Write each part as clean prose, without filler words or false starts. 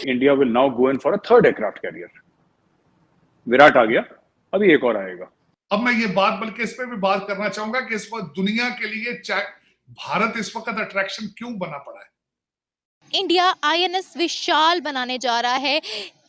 India will now go in for a third aircraft carrier. Virat आ गया, अभी एक और आएगा। अब मैं ये बात बल्कि इस पे भी बात करना चाहूंगा कि इस वक्त दुनिया के लिए भारत इस वक्त अट्रैक्शन क्यों बना पड़ा है। इंडिया आईएनएस विशाल बनाने जा रहा है।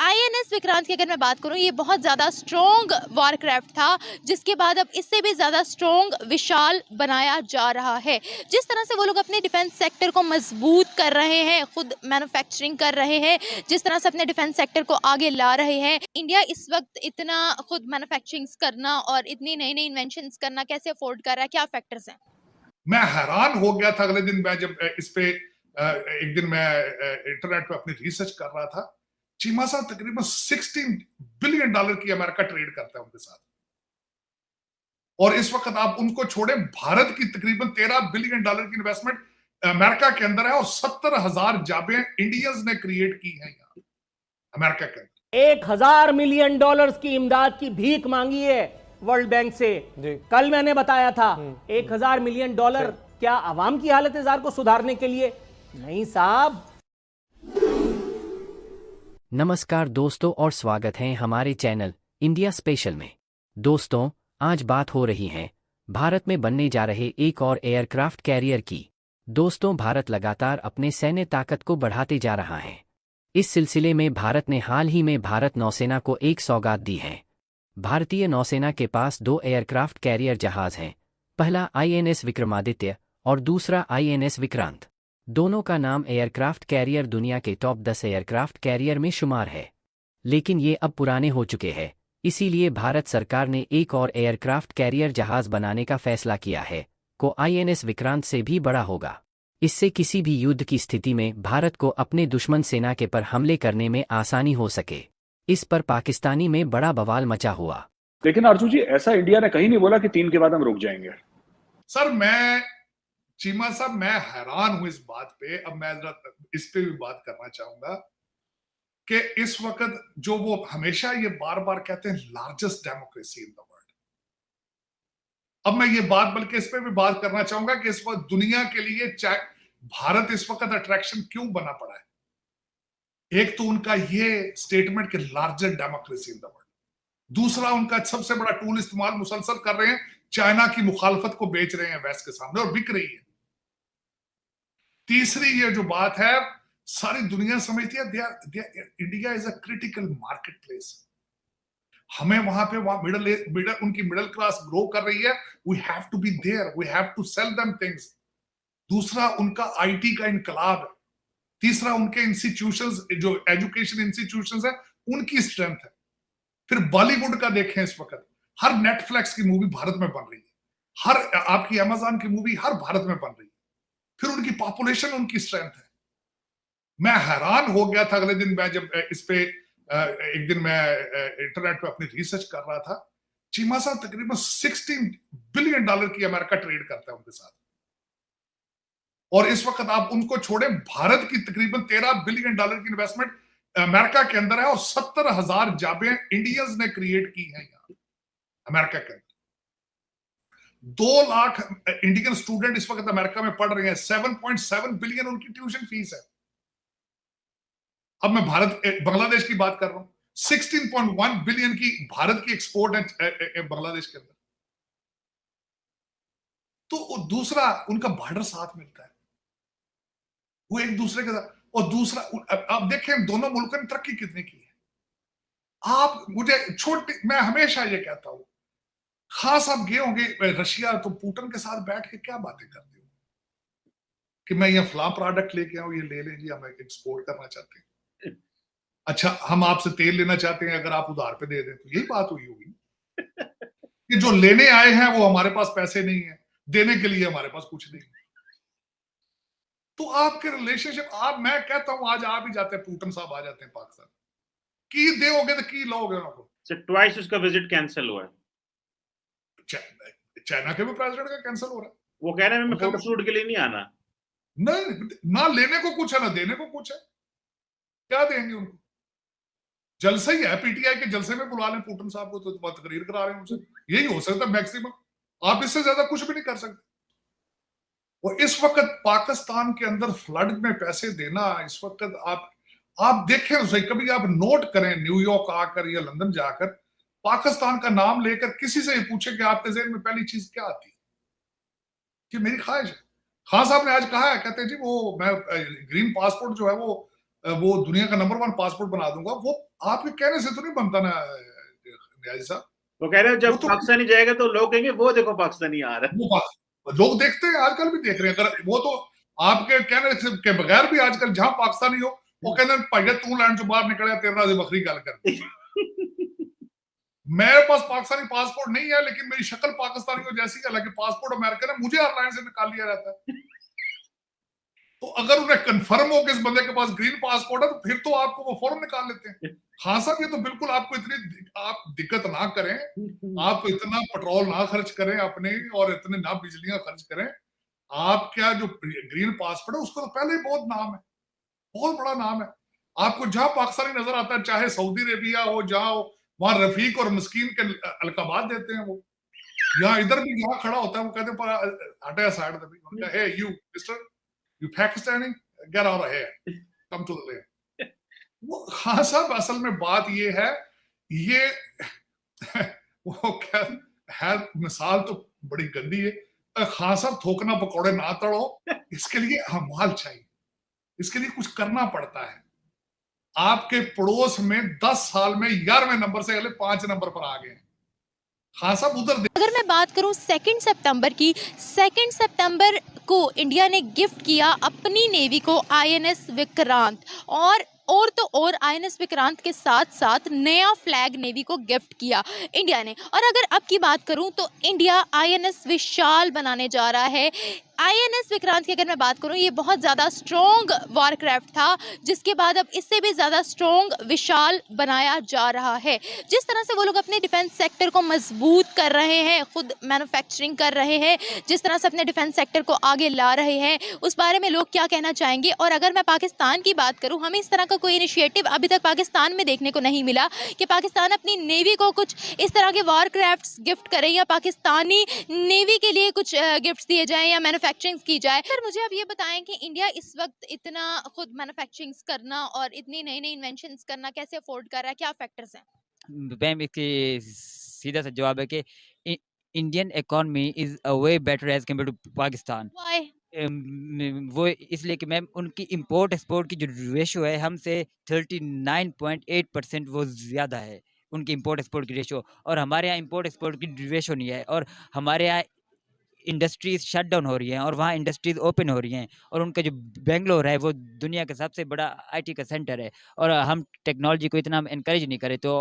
आईएनएस विक्रांत की अगर मैं बात करूं, ये बहुत ज़्यादा स्ट्रॉन्ग वारक्राफ्ट था, जिसके बाद अब इससे भी ज़्यादा स्ट्रॉन्ग विशाल बनाया जा रहा है। जिस तरह से वो लोग अपने डिफेंस सेक्टर को मजबूत कर रहे हैं, खुद मैन्युफैक्चरिंग कर रहे हैं, जिस तरह से अपने डिफेंस सेक्टर को आगे ला रहे हैं, इंडिया इस वक्त इतना खुद मैन्युफैक्चरिंग करना और इतनी नई नई इन्वेंशंस करना कैसे अफोर्ड कर रहा है, क्या फैक्टर्स हैं? मैं हैरान हो गया था अगले दिन, मैं जब इस पे एक दिन मैं इंटरनेट पे अपनी रिसर्च कर रहा था। चीमा साहब तकरीबन $16 बिलियन की अमेरिका ट्रेड करता है उनके साथ, और इस वक्त आप उनको छोड़े, भारत की तकरीबन $13 बिलियन की इन्वेस्टमेंट अमेरिका के अंदर है, और 70,000 जाबें इंडियंस ने क्रिएट की हैं यहाँ अमेरिका के अंदर। $1,000 मिलियन की इमदाद की भीख मांगी है वर्ल्ड बैंक से। कल मैंने बताया था $1,000 मिलियन क्या आवाम की हालत जार को सुधारने के लिए? नहीं साहब। नमस्कार दोस्तों, और स्वागत है हमारे चैनल इंडिया स्पेशल में। दोस्तों, आज बात हो रही है भारत में बनने जा रहे एक और एयरक्राफ्ट कैरियर की। दोस्तों, भारत लगातार अपने सैन्य ताकत को बढ़ाते जा रहा है। इस सिलसिले में भारत ने हाल ही में भारत नौसेना को एक सौगात दी है। भारतीय नौसेना के पास 2 एयरक्राफ्ट कैरियर जहाज हैं, पहला आईएनएस विक्रमादित्य और दूसरा आईएनएस विक्रांत। दोनों का नाम एयरक्राफ्ट कैरियर दुनिया के टॉप 10 एयरक्राफ्ट कैरियर में शुमार है, लेकिन ये अब पुराने हो चुके हैं। इसीलिए भारत सरकार ने एक और एयरक्राफ्ट कैरियर जहाज बनाने का फैसला किया है, को आईएनएस विक्रांत से भी बड़ा होगा। इससे किसी भी युद्ध की स्थिति में भारत को अपने दुश्मन सेना के पर हमले करने में आसानी हो सके। इस पर पाकिस्तानी में बड़ा बवाल मचा हुआ। लेकिन अर्जू जी, ऐसा इंडिया ने कहीं नहीं बोला कि 3 के बाद हम रुक जाएंगे। सर, मैं चीमा साहब, मैं हैरान हूं इस बात पे। अब मैं इस पे भी बात करना चाहूंगा कि इस वक्त जो वो हमेशा ये बार बार कहते हैं, largest democracy in the world. अब मैं ये बात बल्कि इस पे भी बात करना चाहूंगा कि इस वक्त दुनिया के लिए भारत इस वक्त अट्रैक्शन क्यों बना पड़ा है। एक तो उनका ये स्टेटमेंट कि largest democracy in the world, दूसरा उनका सबसे बड़ा टूल इस्तेमाल मुसलसल कर रहे हैं, चाइना की मुखालफत को बेच रहे हैं वेस्ट के सामने, और बिक रही है। तीसरी ये जो बात है, सारी दुनिया समझती है India is a critical market place. हमें वहां पे उनकी मिडिल क्लास ग्रो कर रही है, we have to be there, we have to sell them things. दूसरा उनका आईटी का इनकलाब है। तीसरा उनके इंस्टीट्यूशंस, जो एजुकेशन इंस्टीट्यूशंस है, उनकी स्ट्रेंथ है। फिर बॉलीवुड का देखें, इस वक्त हर नेटफ्लिक्स की मूवी भारत में बन रही है, हर आपकी अमेज़न की मूवी हर भारत में बन रही है। फिर उनकी पॉपुलेशन, उनकी स्ट्रेंथ है। मैं हैरान हो गया था अगले दिन, मैं जब इस पे एक दिन मैं इंटरनेट पे अपनी रिसर्च कर रहा था। चीमा साहब तकरीबन $16 बिलियन की अमेरिका ट्रेड करता है उनके साथ, और इस वक्त आप उनको छोड़े, भारत की तकरीबन $13 बिलियन की इन्वेस्टमेंट अमेरिका के अंदर है, और 70,000 जाबें इंडियंस ने क्रिएट की हैं यहाँ अमेरिका के अंदर। 2 लाख इंडियन स्टूडेंट इस वक्त अमेरिका में पढ़ रहे हैं। 7.7 बिलियन उनकी ट्यूशन फीस है। अब मैं बांग्लादेश की बात कर रहा हूं, 16.1 बिलियन की भारत की एक्सपोर्ट है बांग्लादेश के अंदर। तो दूसरा, उनका बॉर्डर साथ मिलता है, वो एक दूसरे के साथ। और दूसरा, आप देखें दोनों मुल्कों ने तरक्की कितनी की है। आप मुझे मैं हमेशा ये कहता हूं, खास आप गए होंगे रशिया, तो पुतिन के साथ बैठ के क्या बातें करते हो कि मैं ये फला प्रोडक्ट लेके आऊं, ये ले लें जी, हम एक्सपोर्ट करना चाहते हैं। अच्छा, हम आपसे तेल लेना चाहते हैं, अगर आप उधार पे दे दें, तो यही बात हुई होगी कि जो लेने आए हैं वो हमारे पास पैसे नहीं है, देने के लिए हमारे पास कुछ नहीं है। तो आपके रिलेशनशिप, मैं कहता हूं, आज आ भी जाते हैं, पुतिन साहब आ जाते हैं पाकिस्तान, की दोगे तो की लोगे उनको। ट्वाइस उसका विजिट कैंसिल हुआ है। चाइना के भी प्रेसिडेंट का कैंसिल हो रहा है। वो कह रहे हैं मैं फोटोशूट के लिए नहीं आना। नहीं, ना लेने को कुछ है, ना देने को कुछ है। क्या देंगे उनको? जलसे ही है, पीटीआई के जलसे में बुला लें पुतिन साहब को, तो तकरीर करा रहे हैं उनसे, यही हो सकता है मैक्सिमम। आप इससे ज्यादा कुछ भी नहीं कर सकते। और इस वक्त पाकिस्तान के अंदर फ्लड में पैसे देना, इस वक्त आप देखें तो सही, कभी आप नोट करें न्यूयॉर्क आकर या लंदन जाकर पाकिस्तान का नाम लेकर किसी से पूछे कि आपके ज़हन में पहली चीज क्या आती है, कि मेरी ख्वाहिश है। खान साहब ने आज कहा है, कहते हैं जी वो मैं ग्रीन पासपोर्ट जो है वो दुनिया का नंबर 1 पासपोर्ट बना दूंगा। वो आपके कहने से तो नहीं बनता ना न्याजी साहब। वो कह रहे हो जब वो तो पाकिस्तानी जाएगा तो लोग कहेंगे वो देखो पाकिस्तानी आ रहा है। वो लोग देखते हैं, आजकल भी देख रहे हैं। अगर वो तो आपके कहने से के बगैर भी आजकल जहां पाकिस्तानी हो वो कहते हैं भाई तू लैंड से बाहर निकले तेरे नाल बखरी गल कर। मेरे पास पाकिस्तानी पासपोर्ट नहीं है लेकिन मेरी शक्ल पाकिस्तानियों जैसी है, हालांकि पासपोर्ट अमेरिकन है, मुझे एयरलाइन से निकाल लिया जाता है। तो अगर उन्हें कंफर्म हो कि इस बंदे के पास ग्रीन पासपोर्ट है तो फिर तो आपको वो फौरन निकाल लेते हैं। हाँ साहब, ये तो बिल्कुल आपको इतनी आप दिक्कत ना करें, आप इतना पेट्रोल ना खर्च करें अपने और इतने ना बिजलियां खर्च करें। आपका जो ग्रीन पासपोर्ट है उसका तो पहले ही बहुत नाम है, बहुत बड़ा नाम है। आपको जहां पाकिस्तानी नजर आता है, चाहे सऊदी अरेबिया हो, जहां हो, वहां रफीक और मस्कीन के अलकाबात देते हैं। वो यहाँ इधर भी यहाँ खड़ा होता है, वो कहते हैं हटे side, hey you mister, you Pakistani, get out of here, come to the lane. वो खान साहब असल में बात ये है, ये वो क्या है, मिसाल तो बड़ी गंदी है। खान साहब थोकना पकौड़े ना तड़ो, इसके लिए अमाल चाहिए, इसके लिए कुछ करना पड़ता है। आपके पड़ोस में 10 साल में 11वें नंबर से अगले 5 नंबर पर आ गए। खान साहब उधर अगर मैं बात करूं 2 सितंबर की, 2 सितंबर को इंडिया ने गिफ्ट किया अपनी नेवी को आईएनएस विक्रांत, और तो और आईएनएस विक्रांत के साथ साथ नया फ्लैग नेवी को गिफ्ट किया इंडिया ने। और अगर अब की बात करूं तो इंडिया आईएनएस विशाल बनाने जा रहा है। आईएनएस विक्रांत की अगर मैं बात करूं, ये बहुत ज़्यादा स्ट्रॉन्ग वारक्राफ्ट था, जिसके बाद अब इससे भी ज़्यादा स्ट्रॉन्ग विशाल बनाया जा रहा है। जिस तरह से वो लोग अपने डिफेंस सेक्टर को मजबूत कर रहे हैं, खुद मैन्युफैक्चरिंग कर रहे हैं, जिस तरह से अपने डिफेंस सेक्टर को आगे ला रहे हैं, उस बारे में लोग क्या कहना चाहेंगे। और अगर मैं पाकिस्तान की बात करूं, हमें इस तरह का कोई इनिशिएटिव अभी तक पाकिस्तान में देखने को नहीं मिला कि पाकिस्तान अपनी नेवी को कुछ इस तरह के वारक्राफ्ट्स गिफ्ट करे, या पाकिस्तानी नेवी के लिए कुछ गिफ्ट्स दिए जाएं या मैन्युफैक्चरिंग की जाए। सर मुझे आप ये बताएं कि इंडिया इस वक्त इतना खुद मैन्युफैक्चरिंग करना और इतनी नई नई इन्वेंशंस करना कैसे अफोर्ड कर रहा है, क्या फैक्टर्स हैं? मैम इसकी सीधा सा जवाब है कि Indian economy is a way better as compare to Pakistan. Why? वो इसलिए कि मैम उनकी इंपोर्ट एक्सपोर्ट की जो रेशो है हमसे 39.8% वो ज़्यादा है, उनकी इंपोर्ट एक्सपोर्ट की रेशो, और हमारे यहाँ इंपोर्ट एक्सपोर्ट की रेशो नहीं है। और हमारे यहाँ इंडस्ट्रीज शट डाउन हो रही हैं और वहाँ इंडस्ट्रीज ओपन हो रही हैं, और उनका जो बेंगलोर है वो दुनिया का सबसे बड़ा आईटी का सेंटर है, और हम टेक्नोलॉजी को इतना इनकरेज नहीं करें तो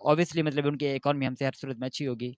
ऑब्वियसली मतलब उनकी इकोनॉमी हमसे हर सूरत में अच्छी होगी।